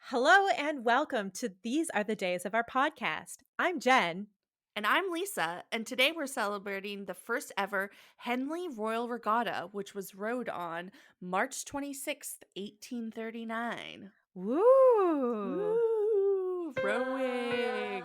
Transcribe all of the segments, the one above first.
Hello and welcome to These Are the Days of our podcast. I'm Jen. And I'm Lisa, and today we're celebrating the first ever Henley Royal Regatta, which was rowed on March 26th, 1839. Woo! Woo! Rowing!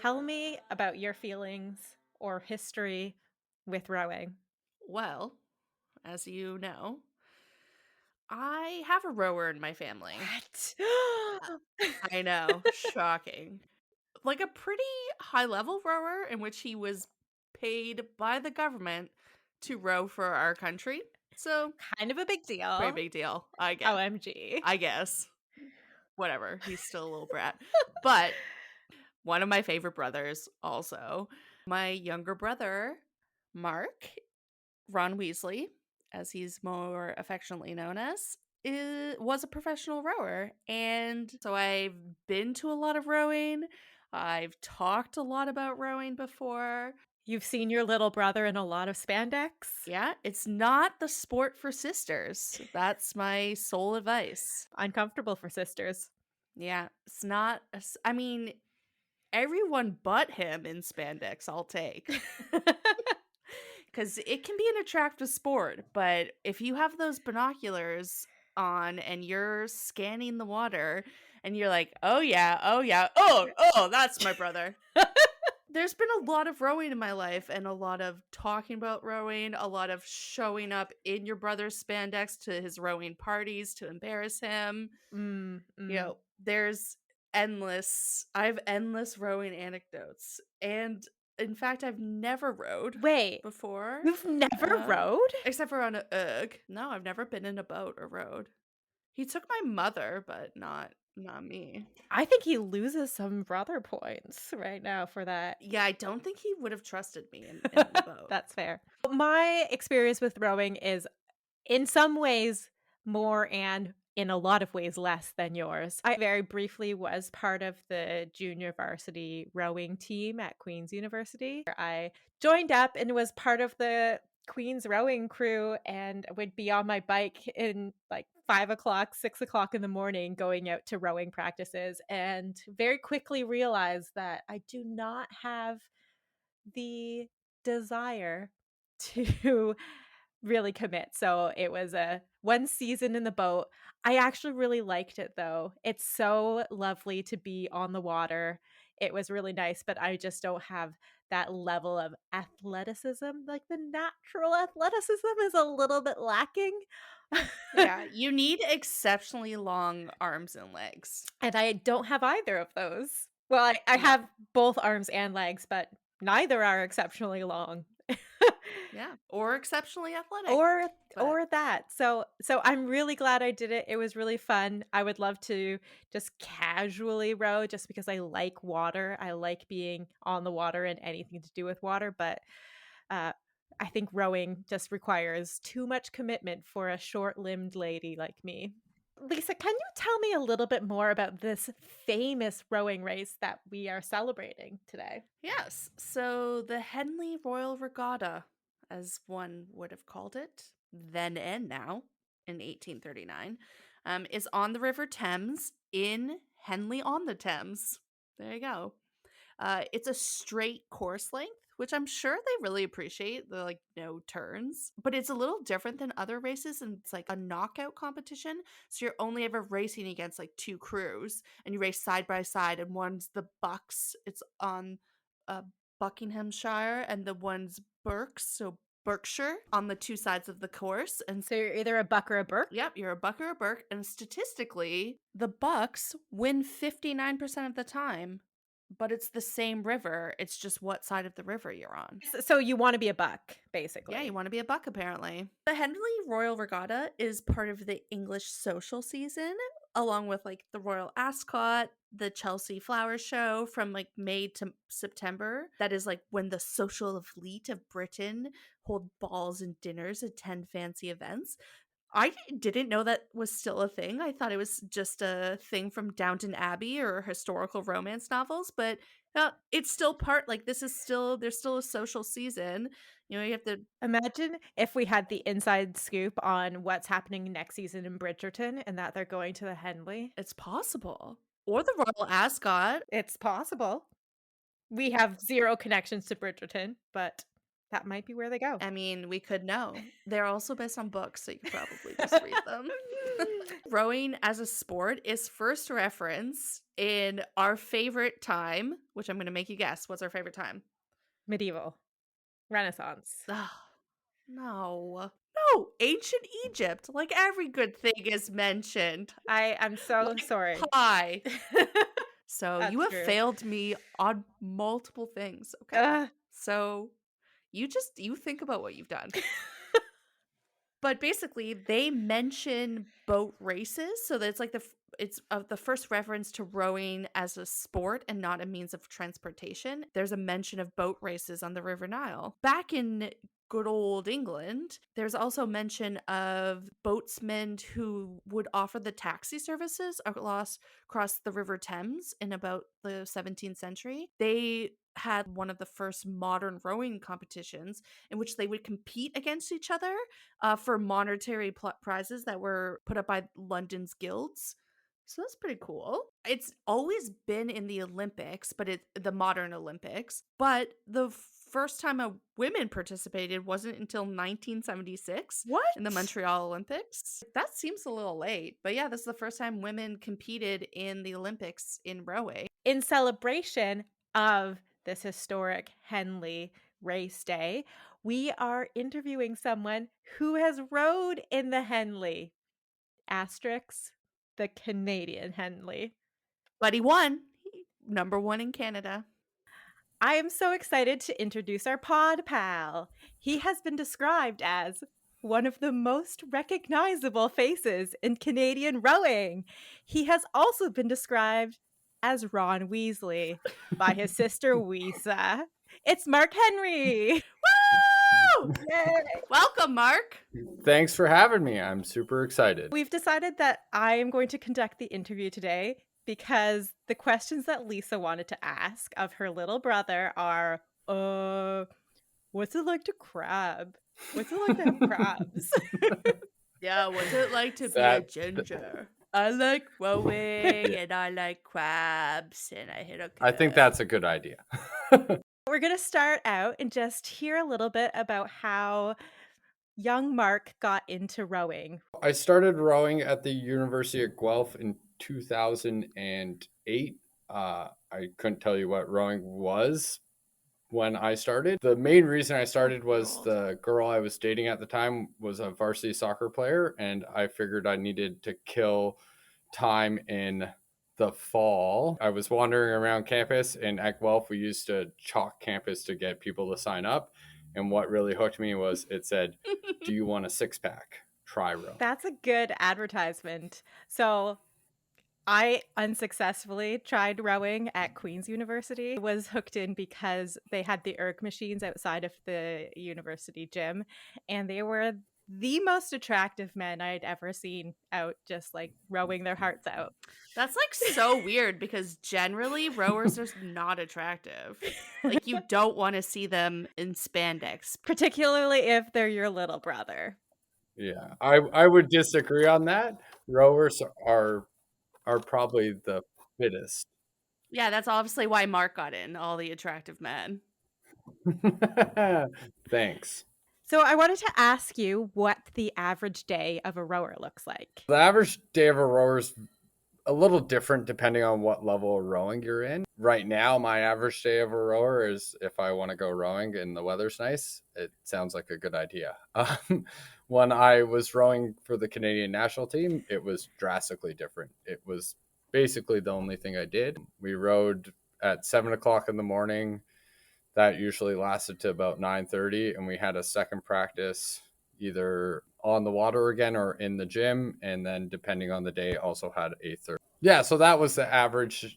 Tell me about your feelings or history with rowing. Well, as you know, I have a rower in my family. Uh, What? I know, shocking. Like a pretty high level rower in which he was paid by the government to row for our country. So, Kind of a big pretty deal. big deal, I guess. OMG. I guess. Whatever. He's still a little brat. But one of my favorite brothers also, my younger brother, Mark, Ron Weasley, as he's more affectionately known as, was a professional rower. And so I've been to a lot of rowing. I've talked a lot about rowing before. You've seen your little brother in a lot of spandex? Yeah, it's not the sport for sisters. That's my sole advice. Uncomfortable for sisters. Yeah, it's not. I mean, everyone but him in spandex, I'll take. Because it can be an attractive sport, but if you have those binoculars on and you're scanning the water and you're like, oh yeah, oh yeah, oh, that's my brother. There's been a lot of rowing in my life and a lot of talking about rowing, a lot of showing up in your brother's spandex to his rowing parties to embarrass him. Mm, You mm. know, I have endless rowing anecdotes. And in fact, I've never rowed Wait, before. you've never rowed? Except for on a UG. No, I've never been in a boat or rowed. He took my mother, but not me. I think he loses some brother points right now for that. Yeah, I don't think he would have trusted me in the boat. That's fair. My experience with rowing is in some ways more and in a lot of ways less than yours. I very briefly was part of the junior varsity rowing team at Queen's University. I joined up and was part of the Queen's rowing crew and would be on my bike in like 5 o'clock, 6 o'clock in the morning going out to rowing practices and very quickly realized that I do not have the desire to really commit. So it was a one season in the boat. I actually really liked it though. It's so lovely to be on the water. It was really nice, but I just don't have that level of athleticism. Like the natural athleticism is a little bit lacking. Yeah, you need exceptionally long arms and legs. And I don't have either of those. Well, I No. have both arms and legs, but neither are exceptionally long. Yeah, or exceptionally athletic. Or But or that. So I'm really glad I did it. It was really fun. I would love to just casually row just because I like water. I like being on the water and anything to do with water, but uh, I think rowing just requires too much commitment for a short-limbed lady like me. Lisa, can you tell me a little bit more about this famous rowing race that we are celebrating today? yes, so the Henley Royal Regatta, as one would have called it, then and now, in 1839, is on the River Thames in Henley on the Thames. There you go. It's a straight course length, which I'm sure they really appreciate, the like no turns. But it's a little different than other races, and it's like a knockout competition. So you're only ever racing against like two crews, and you race side by side. And one's the Bucks, it's on uh, Buckinghamshire, and the one's Berks, so Berkshire, on the two sides of the course. And So you're either a buck or a burk? yep, you're a Buck or a Berk, and statistically, the Bucks win 59% of the time, but it's the same river. It's just what side of the river you're on. So you want to be a buck, Yeah, you basically. want to be a buck, apparently. The Henley Royal Regatta is part of the English social season, along with like the Royal Ascot, the Chelsea Flower Show from like May to September. That is like when the social elite of Britain hold balls and dinners, attend fancy events. I didn't know that was still a thing. I thought it was just a thing from Downton Abbey or historical romance novels, but it's still part, like, this is still, there's still a social season. You have to, Imagine if we had the inside scoop on what's happening next season in Bridgerton and that they're going to the Henley. it's possible. Or the Royal Ascot. It's possible. We have 0 connections to Bridgerton, but that might be where they go. I mean, we could know. They're also based on books, so you could probably just read them. Rowing as a sport is first referenced in our favorite time, which I'm going to make you guess. What's our favorite time? Medieval. Renaissance. Ugh, no. No, ancient Egypt. Like every good thing is mentioned. I'm so Like sorry. pie. So you That's have true. failed me on multiple things, okay? Ugh. So you think about what you've done. But basically, they mention boat races, so that it's like it's the first reference to rowing as a sport and not a means of transportation. There's a mention of boat races on the River Nile. Back in good old England, there's also mention of boatsmen who would offer the taxi services across the River Thames in about the 17th century. They had one of the first modern rowing competitions in which they would compete against each other for monetary prizes that were put up by London's guilds. So that's pretty cool. It's always been in the Olympics, but the modern Olympics. But the first time a women participated wasn't until 1976 in the What? Montreal Olympics. That seems a little late, but yeah, this is the first time women competed in the Olympics in rowing. In celebration of this historic Henley race day, we are interviewing someone who has rowed in the Henley. Asterisk, the Canadian Henley. But he won. Number 1 in Canada. I am so excited to introduce our pod pal. He has been described as one of the most recognizable faces in Canadian rowing. He has also been described as Ron Weasley by his sister Weesa. It's Mark Henry. Woo! Yay! Welcome, Mark. Thanks for having me. I'm super excited. We've decided that I am going to conduct the interview today because the questions that Lisa wanted to ask of her little brother are, what's it like to crab? What's it like to have crabs? Yeah, what's it like to be a ginger? I like rowing and I like crabs and I hit a I think curve. that's a good idea. We're going to start out and just hear a little bit about how young Mark got into rowing. I started rowing at the University of Guelph in 2008. I couldn't tell you what rowing was when I started. The main reason I started was the girl I was dating at the time was a varsity soccer player, and I figured I needed to kill time in the fall. I was wandering around campus, and at Guelph, we used to chalk campus to get people to sign up. And what really hooked me was it said, "Do you want a 6-pack? Try row." That's a good advertisement. So I unsuccessfully tried rowing at Queen's University. I was hooked in because they had the erg machines outside of the university gym, and they were the most attractive men I'd ever seen out just like rowing their hearts out. That's like so weird because generally rowers are not attractive. Like you don't want to see them in spandex. Particularly if they're your little brother. Yeah, I would disagree on that. Rowers are probably the fittest. Yeah, that's obviously why Mark got in, all the attractive men. Thanks. So I wanted to ask you what the average day of a rower looks like. The average day of a rower is a little different depending on what level of rowing you're in. Right now, my average day of a rower is if I want to go rowing and the weather's nice, it sounds like a good idea. When I was rowing for the Canadian national team, it was drastically different. It was basically the only thing I did. We rowed at 7 o'clock in the morning. That usually lasted to about 9:30, and we had a second practice either on the water again or in the gym, and then depending on the day also had a third. Yeah, so that was the average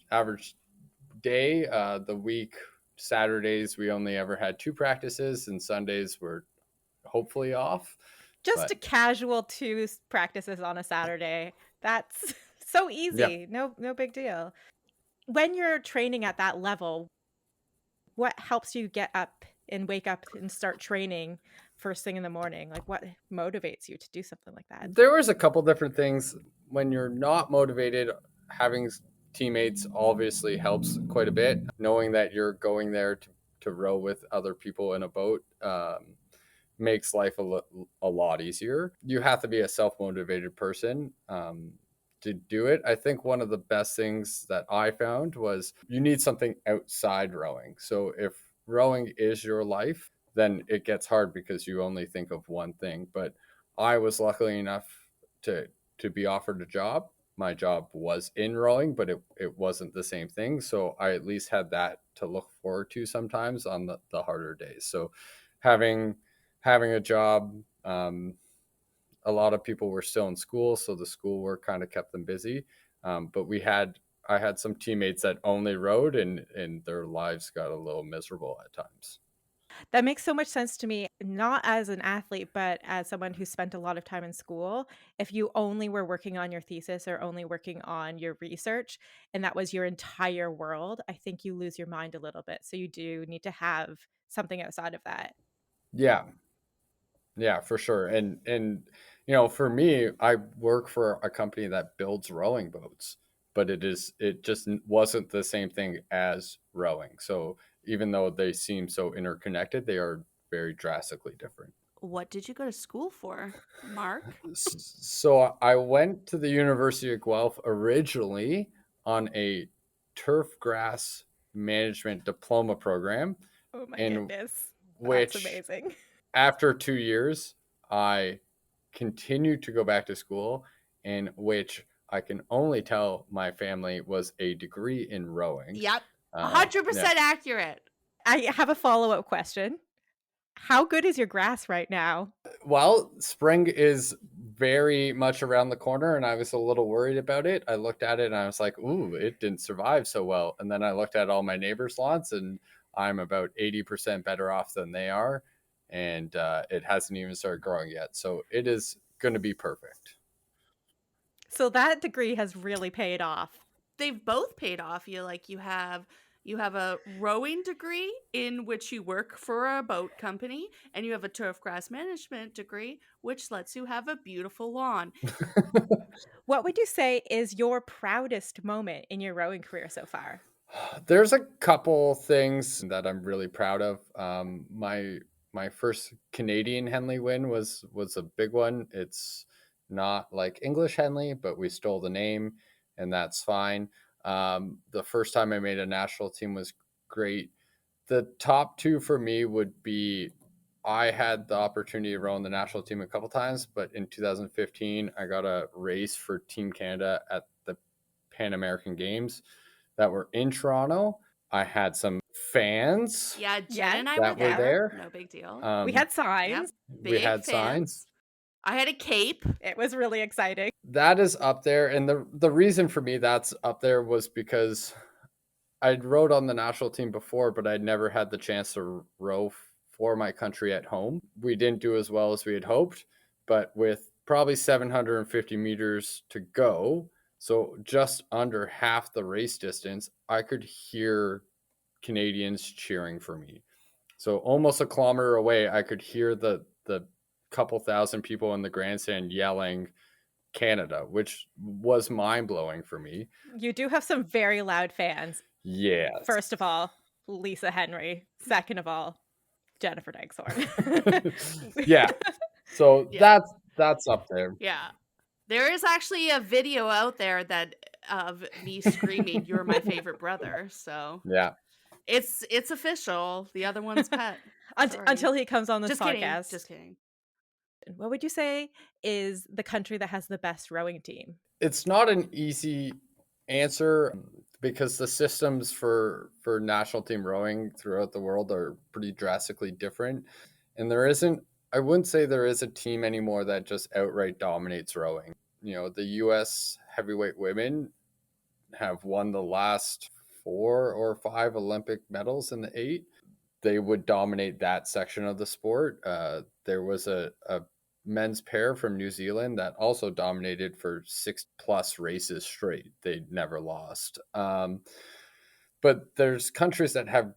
day. The week, Saturdays we only ever had 2 practices, and Sundays were hopefully off. Just But a casual 2 practices on a Saturday. That's so yeah, easy. No big deal. When you're training at that level, what helps you get up and wake up and start training first thing in the morning? Like, what motivates you to do something like that? there was a couple different things. When you're not motivated, having teammates obviously helps quite a bit. Knowing that you're going there to row with other people in a boat makes life a lot easier. You have to be a self-motivated person to do it. I think one of the best things that I found was you need something outside rowing. So if rowing is your life, then it gets hard because you only think of one thing. But I was lucky enough to be offered a job. My job was in rowing, but it wasn't the same thing. So I at least had that to look forward to sometimes on the harder days. So having having a job, a lot of people were still in school, so the schoolwork kind of kept them busy. But I had some teammates that only rowed, and their lives got a little miserable at times. That makes so much sense to me, not as an athlete, but as someone who spent a lot of time in school. If you only were working on your thesis or only working on your research, and that was your entire world, I think you lose your mind a little bit. So you do need to have something outside of that. Yeah, yeah, for sure. And you know, for me, I work for a company that builds rowing boats, but it just wasn't the same thing as rowing. So even though they seem so interconnected, they are very drastically different. What did you go to school for, Mark? So I went to the University of Guelph originally on a turf grass management diploma program, Oh my in goodness. That's which amazing. after 2 years, I continued to go back to school, in which I can only tell my family was a degree in rowing. Yep. Yeah. 100% accurate. I have a follow-up question. How good is your grass right now? Well, spring is very much around the corner, and I was a little worried about it. I looked at it and I was like, ooh, it didn't survive so well. And then I looked at all my neighbors' lawns, and I'm about 80% better off than they are. And it hasn't even started growing yet. So it is going to be perfect. So that degree has really paid off. They've both paid off. You have a rowing degree in which you work for a boat company, and you have a turf grass management degree which lets you have a beautiful lawn. What would you say is your proudest moment in your rowing career so far? There's a couple things that I'm really proud of. My first Canadian Henley win was a big one. It's not like English Henley, but we stole the name, and that's fine. The first time I made a national team was great. The top two for me would be I had the opportunity to row on the national team a couple times, but in 2015 I got a race for Team Canada at the Pan American Games that were in Toronto. I had some fans Yeah, Jen Yeah, and I were that were yeah. there. there. No big deal. We Um, had Yep. signs. we Big had signs. fans. I had a cape. It was really exciting. That is up there, and the reason for me that's up there was because I'd rowed on the national team before, but I'd never had the chance to row for my country at home. We didn't do as well as we had hoped, but with probably 750 meters to go, so just under half the race distance, I could hear Canadians cheering for me. So almost a kilometer away, I could hear the couple thousand people in the grandstand yelling Canada, which was mind blowing for me. You do have some very loud fans. Yes. First of all, Lisa Henry. Second of all, Jennifer Dagthorn. Yeah. So Yeah. that's up there. Yeah. There is actually a video out there that of me screaming, "You're my favorite brother." So Yeah. it's official. The other one's pet. Sorry. Until he comes on this Just kidding. podcast. Just kidding. What would you say is the country that has the best rowing team? It's not an easy answer because the systems for national team rowing throughout the world are pretty drastically different. And there isn't I wouldn't say there is a team anymore that just outright dominates rowing. You know, the US heavyweight women have won the last 4 or 5 Olympic medals in the 8. They would dominate that section of the sport. There was a men's pair from New Zealand that also dominated for 6+ races straight. They never lost. But there's countries that have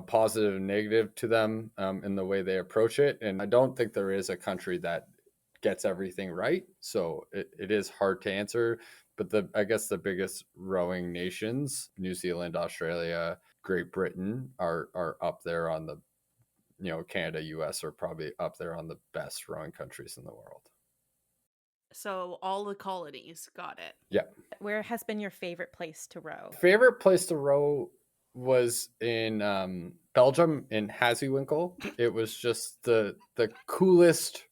positive and negative to them in the way they approach it, and I don't think there is a country that gets everything right. So it is hard to answer. But I guess the biggest rowing nations, New Zealand, Australia, Great Britain, are up there on the Canada, US are probably up there on the best rowing countries in the world. So all the colonies got it. Yeah. Where has been your favorite place to row? Favorite place to row was in Belgium, in Hazewinkel. It was just the coolest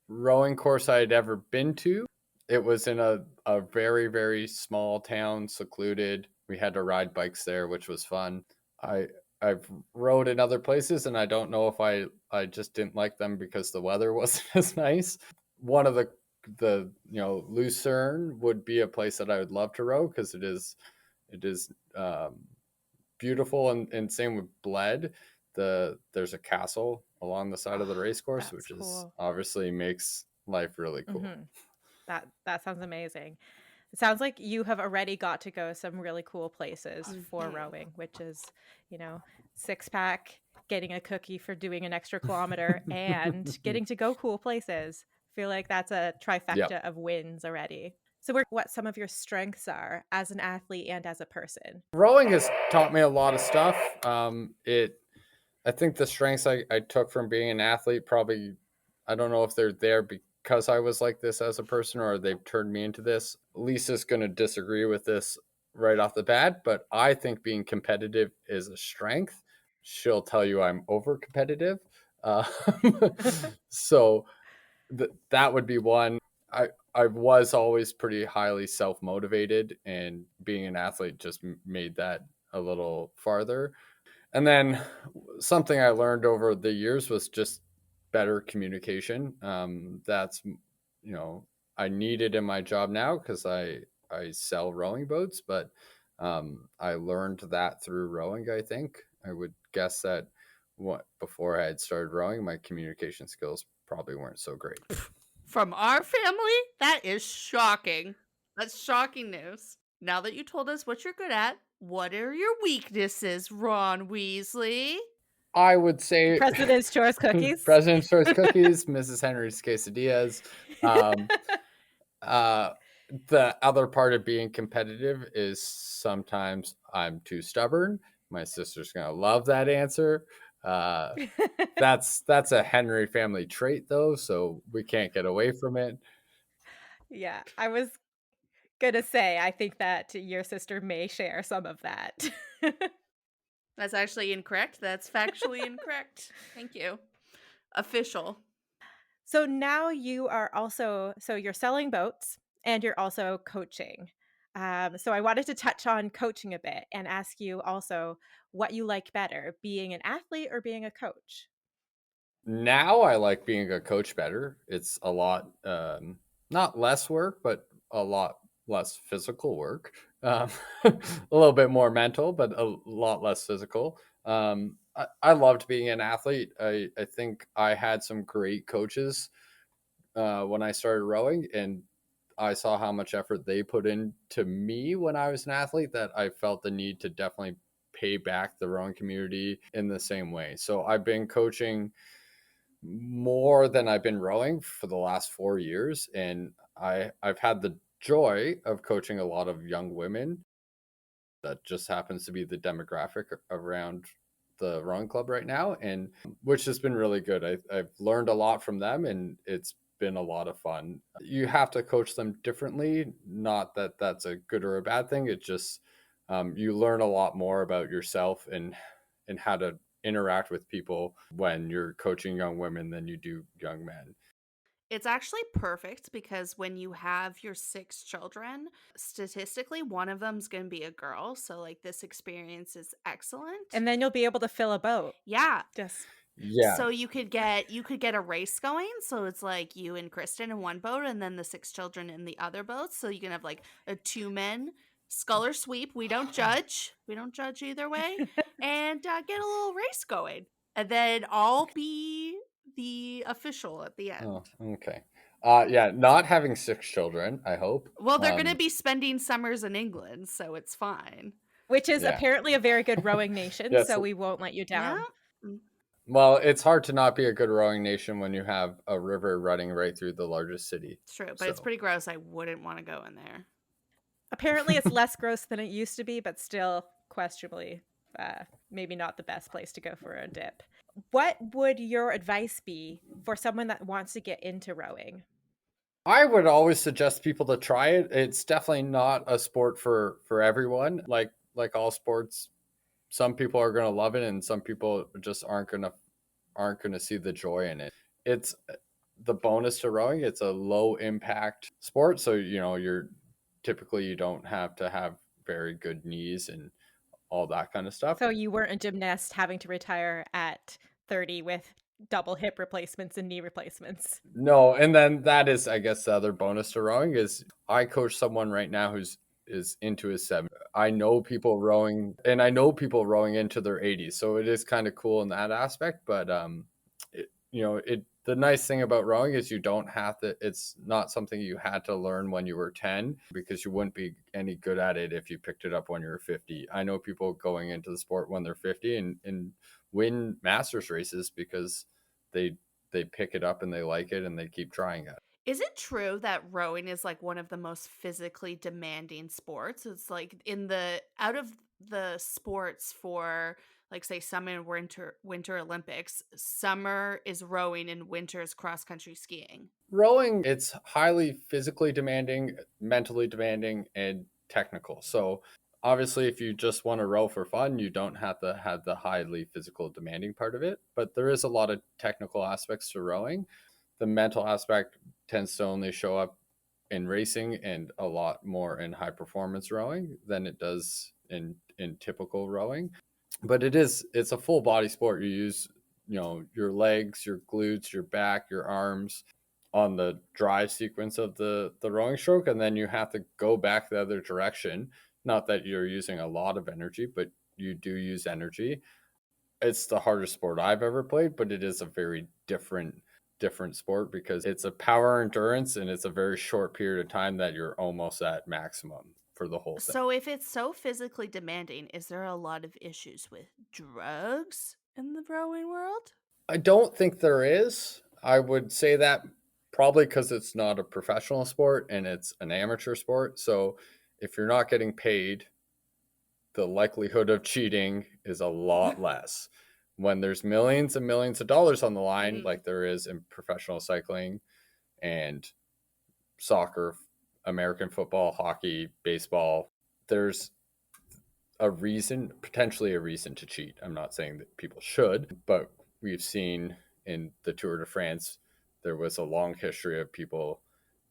rowing course I had ever been to. It was in a very, very small town, secluded. We had to ride bikes there, which was fun. I've rowed in other places, and I don't know if I just didn't like them because the weather wasn't as nice. One of the Lucerne would be a place that I would love to row because it is beautiful, and same with Bled. There's a castle along the side of the race course, That's which is cool. obviously makes life really cool. That sounds amazing. It sounds like you have already got to go some really cool places for rowing, which is, six pack, getting a cookie for doing an extra kilometer, and getting to go cool places. I feel like that's a trifecta Yep. of wins already. So, what some of your strengths are as an athlete and as a person? Rowing has taught me a lot of stuff. I think the strengths I took from being an athlete probably, I don't know if they're there because I was like this as a person or they've turned me into this. Lisa's going to disagree with this right off the bat, but I think being competitive is a strength. She'll tell you I'm over competitive. So that would be one. I was always pretty highly self-motivated, and being an athlete just made that a little farther. And then something I learned over the years was just better communication. That's I need it in my job now because I sell rowing boats, but I learned that through rowing. I think I would guess that before I had started rowing, my communication skills probably weren't so great. From our family? That is shocking. That's shocking news. Now that you told us what you're good at, what are your weaknesses, Ron Weasley? I would say President's Choice cookies. President's Choice cookies, Mrs. Henry's quesadillas. The other part of being competitive is sometimes I'm too stubborn. My sister's gonna love that answer. That's a Henry family trait, though, so we can't get away from it. Yeah, I was gonna say, I think that your sister may share some of that. That's actually incorrect. That's factually incorrect. Thank you. Official. So now you're selling boats and you're also coaching. So I wanted to touch on coaching a bit and ask you also what you like better, being an athlete or being a coach? Now I like being a coach better. It's a lot, not less work, but a lot less physical work. A little bit more mental, but a lot less physical. I loved being an athlete. I think I had some great coaches when I started rowing, and I saw how much effort they put into me when I was an athlete that I felt the need to definitely pay back the rowing community in the same way. So I've been coaching more than I've been rowing for the last 4 years, and I've had the joy of coaching a lot of young women. That just happens to be the demographic around the rowing club right now, and which has been really good. I've learned a lot from them, and it's been a lot of fun. You have to coach them differently. Not that that's a good or a bad thing. It just you learn a lot more about yourself and how to interact with people when you're coaching young women than you do young men. It's actually perfect because when you have your 6 children, statistically, one of them's going to be a girl. So, like, this experience is excellent. And then you'll be able to fill a boat. Yeah. Just Yeah. So you could get a race going. So it's like you and Kristen in one boat and then the 6 children in the other boat. So you can have like a 2 men sculler sweep. We don't judge. We don't judge either way. And get a little race going. And then all be the official at the end. Oh, okay. Yeah, not having 6 children, I hope. Well, they're going to be spending summers in England, so it's fine. Which is Yeah. apparently a very good rowing nation, Yes. so we won't let you Yeah. down. Well, it's hard to not be a good rowing nation when you have a river running right through the largest city. It's true, but it's pretty gross. I wouldn't want to go in there. Apparently it's less gross than it used to be, but still questionably maybe not the best place to go for a dip. What would your advice be for someone that wants to get into rowing? I would always suggest people to try it. It's definitely not a sport for everyone. Like all sports, some people are going to love it and some people just aren't going to see the joy in it. It's the bonus to rowing. It's a low impact sport, so you don't have to have very good knees and all that kind of stuff. So you weren't a gymnast having to retire at 30 with double hip replacements and knee replacements. No, and then that is, I guess, the other bonus to rowing is I coach someone right now is into his 70s. I know people rowing, and I know people rowing into their 80s, so it is kind of cool in that aspect. But the nice thing about rowing is you don't have to. It's not something you had to learn when you were 10 because you wouldn't be any good at it if you picked it up when you were 50. I know people going into the sport when they're 50 and win masters races because they pick it up and they like it and they keep trying it. Is it true that rowing is like one of the most physically demanding sports? It's like out of the sports for like say summer and winter Olympics, summer is rowing and winter is cross country skiing. Rowing, it's highly physically demanding, mentally demanding, and technical. So obviously, if you just want to row for fun, you don't have to have the highly physical demanding part of it. But there is a lot of technical aspects to rowing. The mental aspect tends to only show up in racing and a lot more in high performance rowing than it does in typical rowing. But it's a full body sport. You use your legs, your glutes, your back, your arms on the drive sequence of the rowing stroke, and then you have to go back the other direction. Not that you're using a lot of energy, but you do use energy. It's the hardest sport I've ever played, but it is a very different sport because it's a power endurance and it's a very short period of time that you're almost at maximum for the whole thing. So if it's so physically demanding, is there a lot of issues with drugs in the rowing world? I don't think there is. I would say that probably because it's not a professional sport and it's an amateur sport. So if you're not getting paid, the likelihood of cheating is a lot less. When there's millions and millions of dollars on the line, like there is in professional cycling and soccer, American football, hockey, baseball, there's potentially a reason to cheat. I'm not saying that people should, but we've seen in the Tour de France, there was a long history of people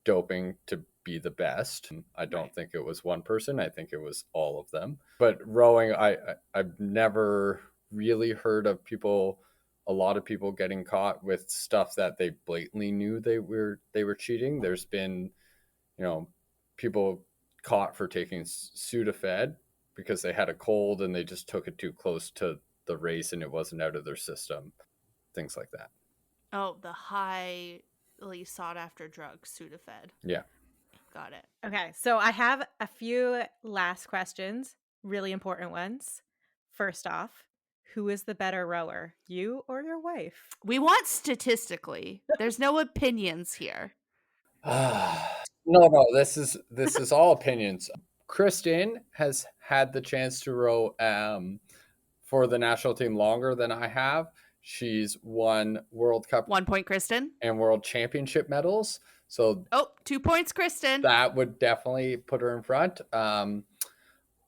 doping to be the best. I don't think it was one person. I think it was all of them. But rowing, I've never really heard of a lot of people getting caught with stuff that they blatantly knew they were cheating. There's been, people caught for taking Sudafed because they had a cold and they just took it too close to the race and it wasn't out of their system. Things like that. Oh, the highly sought after drug, Sudafed. Yeah. Got it. Okay, so I have a few last questions, really important ones. First off, who is the better rower, you or your wife? We want statistically. There's no opinions here. No, this is all opinions. Kristen has had the chance to row for the national team longer than I have. She's won World Cup 1 point, Kristen, and World Championship medals. So 2 points, Kristen. That would definitely put her in front.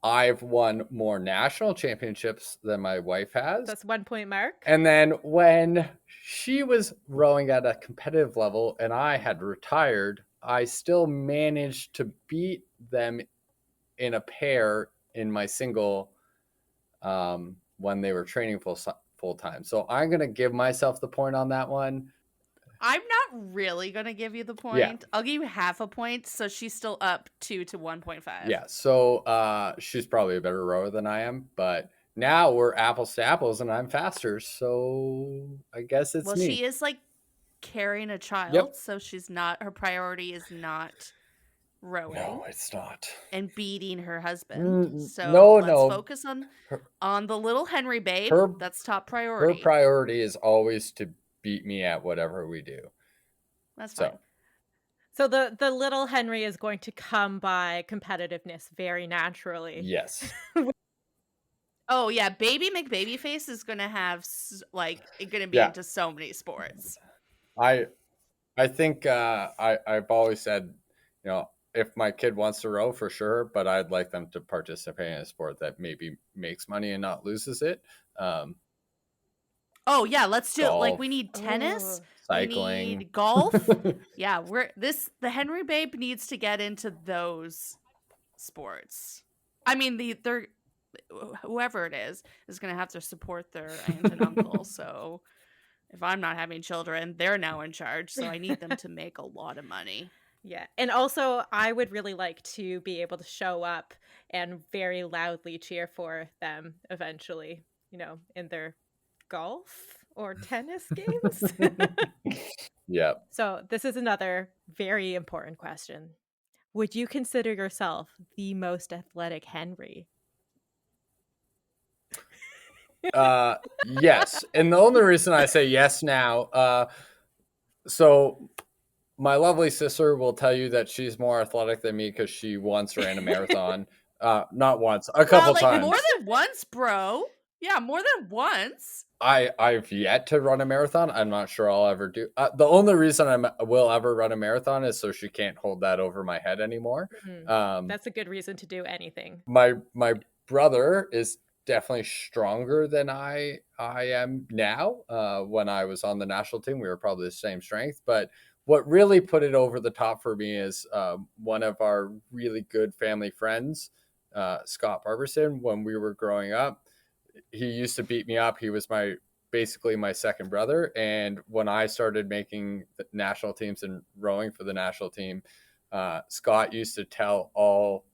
I've won more national championships than my wife has. That's 1 point mark. And then when she was rowing at a competitive level and I had retired, I still managed to beat them in a pair in my single when they were training full time. So I'm going to give myself the point on that one. I'm not really going to give you the point. Yeah. I'll give you half a point. So she's still up 2 to 1.5. Yeah. So she's probably a better rower than I am, but now we're apples to apples and I'm faster. So I guess it's Well, me. she is like carrying a child, Yep. so her priority is not rowing No, it's not. and beating her husband. So No, let's no. focus Her, on the little Henry babe. her, That's top her priority. priority is always to beat me at whatever we do. That's So, fine. So the little Henry is going to come by competitiveness very naturally. yes. Oh yeah, baby McBabyface is gonna have gonna be Yeah. into so many sports. I I think I've always said, if my kid wants to row for sure, but I'd like them to participate in a sport that maybe makes money and not loses it. Um, Oh yeah, let's do it. Like we Golf, need tennis, Oh. we cycling. need golf. Yeah, the Henry babe needs to get into those sports. I mean, they're whoever it is going to have to support their aunt and uncle. So if I'm not having children, they're now in charge. So I need them to make a lot of money. Yeah. And also, I would really like to be able to show up and very loudly cheer for them eventually, in their golf or tennis games. Yep. So, this is another very important question. Would you consider yourself the most athletic Henry? Yes. And the only reason I say yes now, so my lovely sister will tell you that she's more athletic than me because she once ran a marathon. Not once, a Well, couple like times. more than once, bro. Yeah, more than once. I've yet to run a marathon. I'm not sure I'll ever do. The only reason I will ever run a marathon is so she can't hold that over my head anymore. That's a good reason to do anything. My brother is definitely stronger than I am now. When I was on the national team, we were probably the same strength. But what really put it over the top for me is one of our really good family friends, Scott Barberson. When we were growing up, he used to beat me up. He was basically my second brother. And when I started making the national teams and rowing for the national team, Scott used to tell all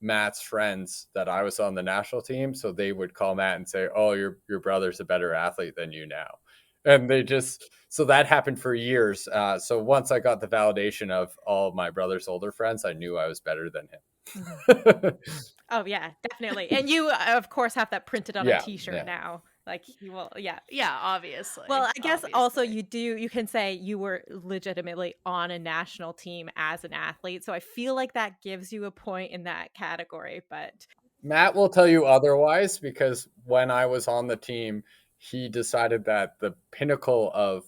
Matt's friends that I was on the national team, so they would call Matt and say, "Oh, your brother's a better athlete than you now." And so that happened for years. So once I got the validation of all of my brother's older friends, I knew I was better than him. Oh, yeah, definitely. And you, of course, have that printed on a Yeah, t-shirt yeah. now. Like, you will, yeah. Yeah, obviously. Well, I guess also obviously. you can say you were legitimately on a national team as an athlete. So I feel like that gives you a point in that category, but Matt will tell you otherwise because when I was on the team, he decided that the pinnacle of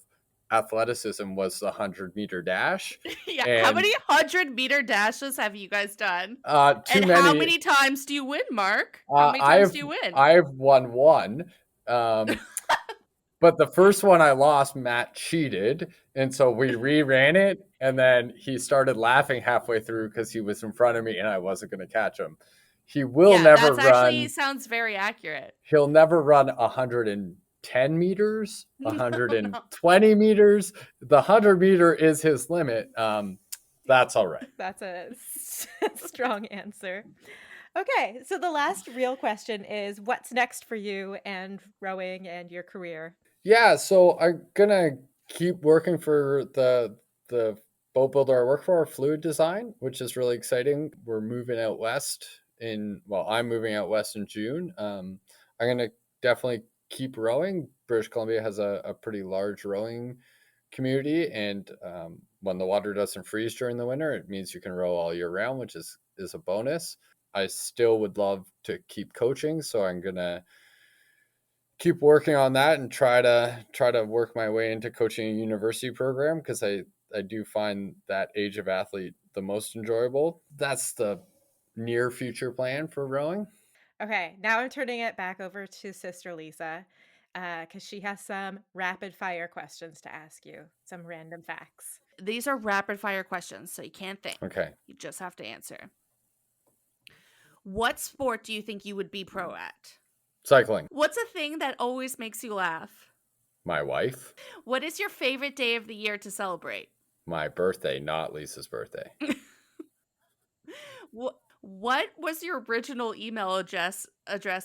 athleticism was the 100-meter dash. Yeah, how And many 100-meter dashes have you guys done? too And many. how many times do you win, Mark? How many times do you win? I've won one. But the first one I lost, Matt cheated. And so we reran it. And then he started laughing halfway through because he was in front of me and I wasn't going to catch him. He will never that's actually run. sounds very accurate. He'll never run 110 meters, 120 meters. The 100-meter is his limit. That's all right. that's a strong answer. Okay, so the last real question is what's next for you and rowing and your career? Yeah, so I'm gonna keep working for the boat builder I work for, Fluid Design, which is really exciting. We're moving out west I'm moving out west in June. I'm gonna definitely keep rowing. British Columbia has a pretty large rowing community, and when the water doesn't freeze during the winter, it means you can row all year round, which is a bonus. I still would love to keep coaching, so I'm gonna keep working on that and try to work my way into coaching a university program because I do find that age of athlete the most enjoyable. That's the near future plan for rowing. Okay, now I'm turning it back over to Sister Lisa because she has some rapid fire questions to ask you, some random facts. These are rapid fire questions, so you can't think. Okay. You just have to answer. What sport do you think you would be pro at? Cycling. What's a thing that always makes you laugh? My wife. What is your favorite day of the year to celebrate? My birthday, not Lisa's birthday. What was your original email address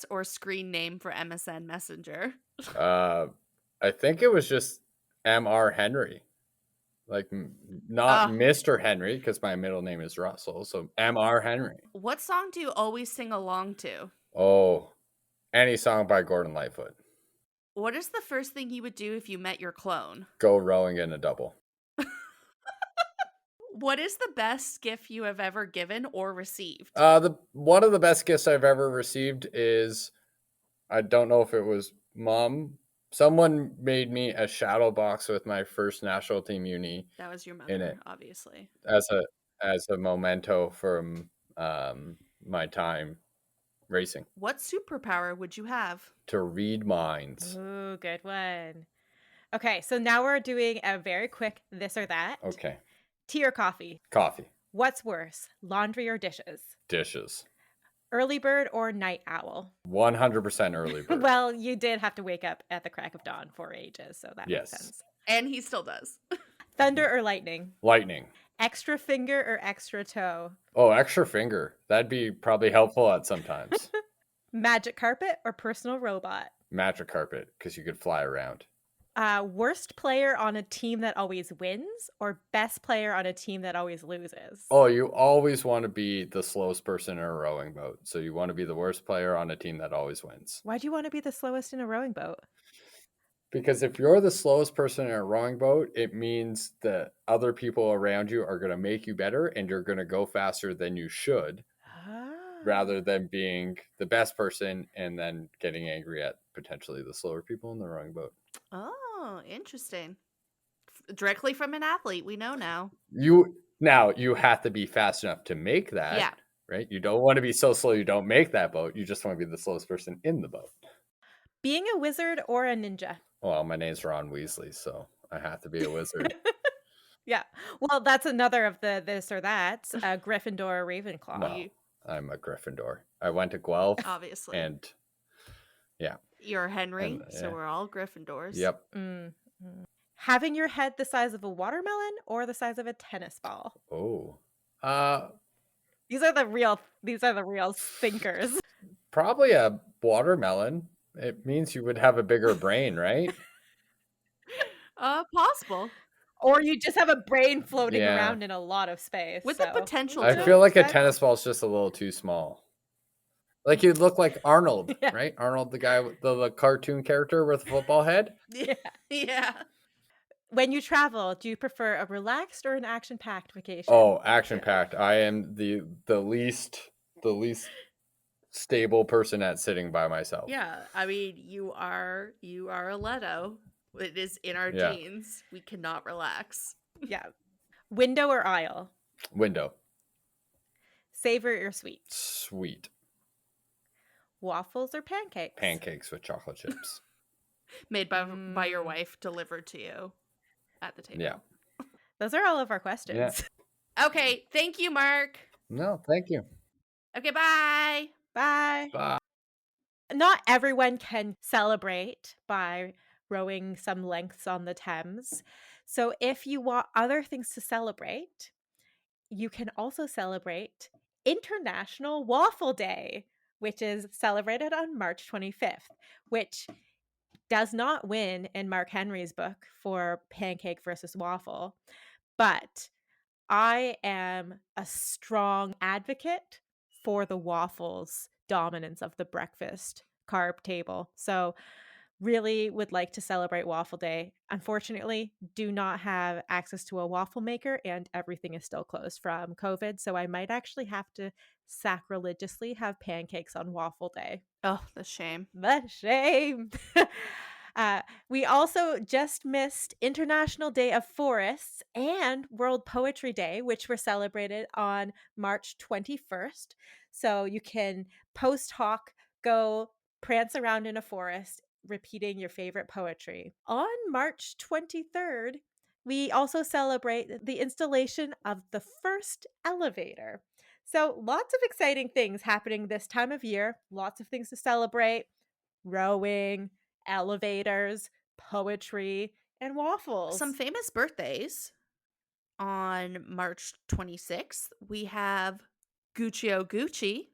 or screen name for MSN Messenger? I think it was just Mr. Henry. Like not Mr. Henry, because my middle name is Russell. So Mr. Henry. What song do you always sing along to? Oh, any song by Gordon Lightfoot. What is the first thing you would do if you met your clone? Go rowing in a double. What is the best gift you have ever given or received? One of the best gifts I've ever received is, I don't know if it was Mom. Someone made me a shadow box with my first national team uni. That was your in mother, it obviously. as a memento from my time racing. What superpower would you have? To read minds. Ooh, good one. Okay, so now we're doing a very quick this or that. Okay. Tea or coffee? Coffee. What's worse, laundry or dishes? Dishes. Early bird or night owl? 100% early bird. Well, you did have to wake up at the crack of dawn for ages, so that makes sense. And he still does. Thunder or lightning? Lightning. Extra finger or extra toe? Oh, extra finger. That'd be probably helpful at sometimes. Magic carpet or personal robot? Magic carpet, because you could fly around. Worst player on a team that always wins or best player on a team that always loses? Oh, you always want to be the slowest person in a rowing boat. So you want to be the worst player on a team that always wins. Why do you want to be the slowest in a rowing boat? Because if you're the slowest person in a rowing boat, it means that other people around you are going to make you better and you're going to go faster than you should, rather than being the best person and then getting angry at potentially the slower people in the rowing boat. Oh, interesting. Directly from an athlete, we know now. You have to be fast enough to make that. Yeah. Right? You don't want to be so slow you don't make that boat. You just want to be the slowest person in the boat. Being a wizard or a ninja? Well, my name's Ron Weasley, so I have to be a wizard. Yeah. Well, that's another of the this or that. Gryffindor or Ravenclaw? No, I'm a Gryffindor. I went to Guelph. Obviously. And yeah. You're Henry, so we're all Gryffindors. Yep. Mm-hmm. Having your head the size of a watermelon or the size of a tennis ball? Oh. These are the real thinkers. Probably a watermelon. It means you would have a bigger brain, right? Possible. Or you just have a brain floating around in a lot of space. With the potential I feel like a tennis ball is just a little too small. Like you'd look like Arnold, right? Arnold, the guy with the cartoon character with a football head. Yeah. When you travel, do you prefer a relaxed or an action-packed vacation? Oh, action-packed. I am the least stable person at sitting by myself. Yeah, I mean, you are a Leto. It is in our genes. We cannot relax. Yeah. Window or aisle? Window. Savory or sweet? Sweet. Waffles or pancakes? Pancakes with chocolate chips. Made by your wife, delivered to you at the table. Yeah. Those are all of our questions. Yeah. Okay, thank you, Mark. No, thank you. Okay, bye. Bye. Bye. Not everyone can celebrate by rowing some lengths on the Thames. So if you want other things to celebrate, you can also celebrate International Waffle Day, which is celebrated on March 25th, which does not win in Mark Henry's book for pancake versus waffle. But I am a strong advocate for the waffles dominance of the breakfast carb table. So really would like to celebrate Waffle Day. Unfortunately, do not have access to a waffle maker and everything is still closed from COVID. So I might actually have to sacrilegiously have pancakes on Waffle Day. Oh, the shame. The shame. We also just missed International Day of Forests and World Poetry Day, which were celebrated on March 21st. So you can post hoc go prance around in a forest repeating your favorite poetry. On March 23rd, we also celebrate the installation of the first elevator. So lots of exciting things happening this time of year, lots of things to celebrate, rowing, elevators, poetry, and waffles. Some famous birthdays on March 26th. We have Guccio Gucci,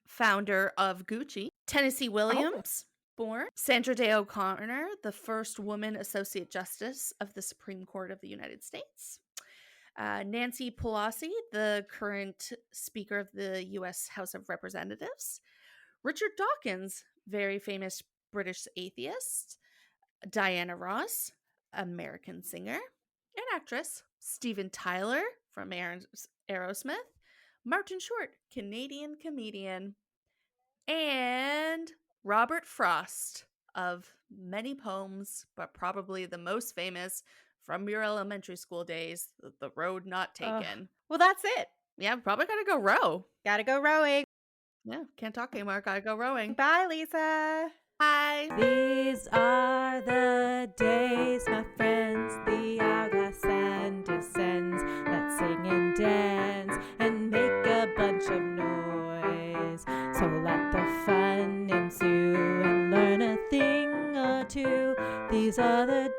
founder of Gucci. Tennessee Williams, born. Sandra Day O'Connor, the first woman Associate Justice of the Supreme Court of the United States. Nancy Pelosi, the current Speaker of the U.S. House of Representatives. Richard Dawkins, very famous British atheist. Diana Ross, American singer and actress. Steven Tyler from Aerosmith. Martin Short, Canadian comedian. And Robert Frost, of many poems, but probably the most famous from your elementary school days, The Road Not Taken. Well, that's it. Yeah, probably gotta go row. Gotta go rowing. Yeah, can't talk anymore. Gotta go rowing. Bye, Lisa. Bye. These are the days, my friends, the hourglass and descends. Let's sing and dance and make a bunch of noise. So let the fun ensue and learn a thing or two. These are the